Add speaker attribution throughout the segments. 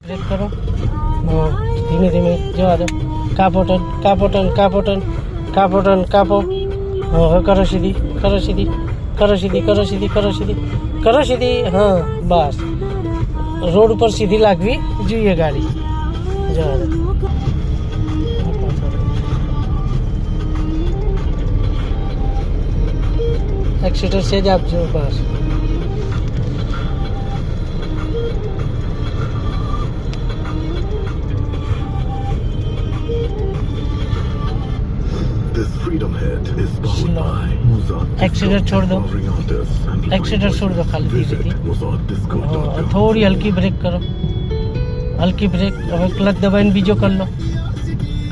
Speaker 1: Break કરો. ધીમે ધીમે જવા દો. કાપો ટન, કાપો ટન, કાપો ટન, કાપો ટન, કાપો. હવે કરો સીધી, કરો સીધી, કરો સીધી, કરો સીધી, કરો સીધી, કરો સીધી. હા બસ, રોડ ઉપર સીધી લાગવી જોઈએ ગાડી. જવા દો. એક્સિટર સેજ આપજો. બસ एक्सीटर छोड़ दो, एक्सीटर छोड़ दो खाली धीरे धीरे. थोड़ी हल्की ब्रेक करो, हल्की ब्रेक. હવે ક્લચ દબાઈને બીજો કરી લો,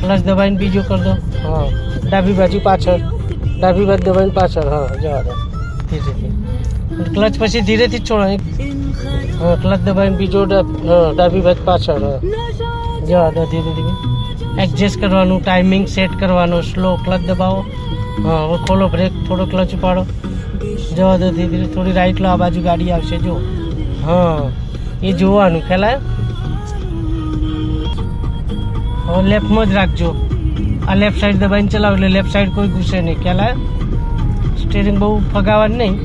Speaker 1: ક્લચ દબાઈને બીજો કરી દો. હા ડાબી બાજુ પાછળ, ડાબી બાજુ દબાઈને પાછળ. હા જવા દો ધીરે ધીરે. ક્લચ પછી ધીરેથી જ છોડો. હા ક્લચ દબાઈને બીજો, ડાબી બાજુ પાછળ. હા જવા દો ધીરે ધીરે. એડજસ્ટ કરવાનું, ટાઈમિંગ સેટ કરવાનો. સ્લો ક્લચ દબાવો. હા હવે ખોલો બ્રેક, થોડો ક્લચ ઉપાડો. જવા દો ધીરે ધીરે. થોડી રાઈટ લો, આ બાજુ ગાડી આવશે જો. હા એ જોવાનું ખેલાય. હવે લેફ્ટમાં જ રાખજો. આ લેફ્ટ સાઈડ દબાઈને ચલાવો એટલે લેફ્ટ સાઈડ કોઈ ઘૂસે નહીં. ખેલાય. સ્ટીરિંગ બહુ ફગાવવાનું નહીં.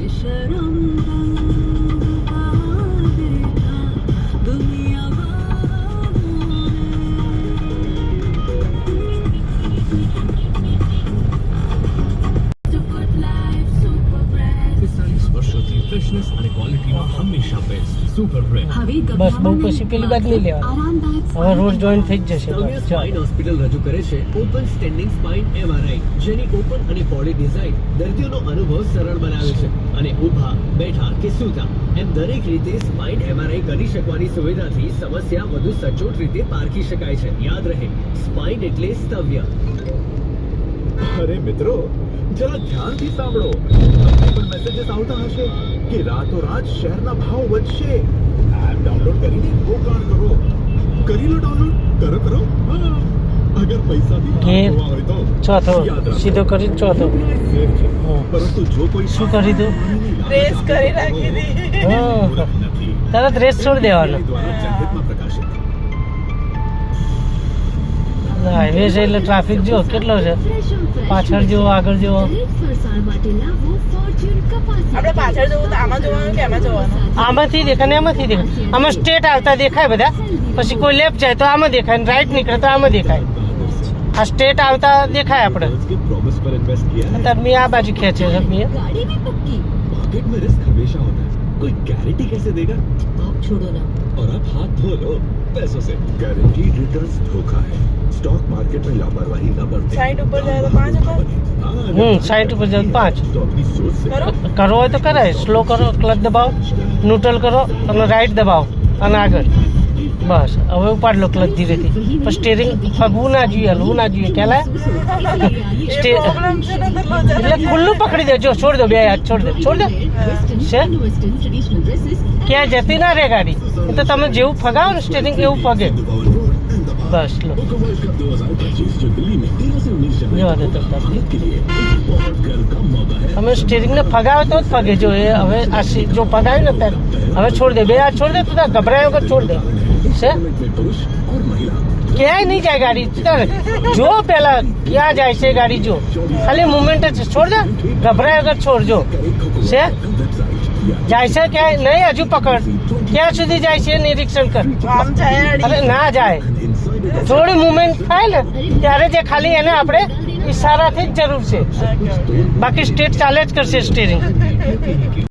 Speaker 1: બસ બહુ પછી પેલી બાદ નહીં લેવાની. હવે રોડ જોઈન્ટ થઈ જ જશે.
Speaker 2: સ્પાઇન હોસ્પિટલ રજૂ કરે છે ઓપન સ્ટેન્ડિંગ સ્પાઇન MRI, જેની ઓપન અને પોલી ડિઝાઇન દર્દીઓનો અનુભવ સરળ બનાવે છે અને ઊભા, બેઠા કે સૂતા એમ દરેક રીતે સ્પાઇન MRI કરી શકવાની સુવિધાથી સમસ્યા વધુ સચોટ રીતે પારખી શકાય છે. યાદ રહે, સ્પાઇન એટલે સ્તવ્ય.
Speaker 3: અરે મિત્રો, જરા ધ્યાનથી સાંભળો. તમને પણ મેસેजेस આવતા હશે કે રાતોરાત શહેરના ભાવ વધશે. એપ ડાઉનલોડ કરીને રોકાણ કરો. કરી લો ડાઉનલોડ. કરો કરો. હા, અગર પૈસાથી હોય તો
Speaker 1: ચોથો સીધો કરી ચોથો.
Speaker 3: પરંતુ જો કોઈ
Speaker 1: શું કરી દો,
Speaker 4: રેસ કરી રાખી હતી.
Speaker 1: તરત રેસ છોડી દેવાનો.
Speaker 3: જનહિતમાં પ્રકાશિત.
Speaker 1: હાઈવે છે એટલે ટ્રાફિક જો કેટલો છે. પાછળ જુઓ, આગળ જુઓ.
Speaker 4: આપણે પાછળ જવું તો આમાં જોવાનું કે આમાં જોવાનું?
Speaker 1: આમાંથી દેખાય ને આમાંથી દેખાય. આમાં સ્ટ્રેટ આવતા દેખાય બધા. પછી કોઈ લેફ્ટ જાય તો આમાં દેખાય, ને રાઈટ નીકળે તો આમાં દેખાય. આ સ્ટ્રેટ આવતા દેખાય આપણે.
Speaker 3: प्रॉमिस पर इन्वेस्ट किया है.
Speaker 1: અત્યારે મેં આ બાજુ ખેંચે છે. મેં
Speaker 3: मार्केट में रिस्क हमेशा होता है. कोई गारंटी कैसे देगा?
Speaker 4: आप छोड़ो ना.
Speaker 3: और आप हाथ धो लो पैसों से. गारंटी रिटर्न्स धोखा है. स्टॉक मार्केट में लापरवाही न बरतें.
Speaker 4: साइड ऊपर जाए तो 5 ऊपर.
Speaker 1: સાઈડ ઉપર જાવ 5
Speaker 3: तो अपनी सोच से
Speaker 4: करो.
Speaker 1: કરવો હોય તો કરાય. સ્લો કરો, ક્લચ દબાવો, ન્યુટ્રલ કરો અને રાઈટ દબાવો અને આગળ. બસ હવે ઉપાડ લો ક્લચ ધીરેથી. પણ સ્ટીરિંગ ફગવું ના જોઈએ, હલવું ના જોઈએ. ખ્યાલ આવે?
Speaker 4: પ્રોબ્લેમ છે ને તો
Speaker 1: એટલે ખુલ્લું પકડી દેજો. છોડ દો, બે હાથ છોડ દો, છોડ દો. છે ક્યાં જતી ના રે ગાડી. એ તો તમે જેવું ફગાવો ને સ્ટીરિંગ એવું પગે. બસ લો
Speaker 3: वर्ल्ड कप 2025 जो दिल्ली में 13 से 19 जनवरी
Speaker 1: જવા દો.
Speaker 3: के लिए बहुत गर्व का मौका है.
Speaker 1: તમે સ્ટીરિંગને ફગાવે તો જ ફગે. જો એ હવે આ જો ફગાવ્યું ને ત્યારે હવે છોડ દે. બે હાથ છોડ દે. તું ગભરાયો વગર છોડ દે. છે
Speaker 3: में पुरुष और महिला
Speaker 1: ક્યાંય નહીં જાય ગાડી. જો પેલા ક્યાં જાય છે ગાડી. જો ખાલી મુવમેન્ટ જ છોડ દે. ગભરાય વગર છોડ. જો છે જાય છે ક્યાંય નહીં. હજુ પકડ. ક્યાં સુધી જાય છે નિરીક્ષણ કર.
Speaker 4: આમ જાય
Speaker 1: અરે ના જાય. થોડી મુવમેન્ટ થાય ને ત્યારે જે ખાલી એને આપણે ઈશારાથી જ જરૂર છે. બાકી સ્ટેટ ચાલે જ કરશે સ્ટીરિંગ.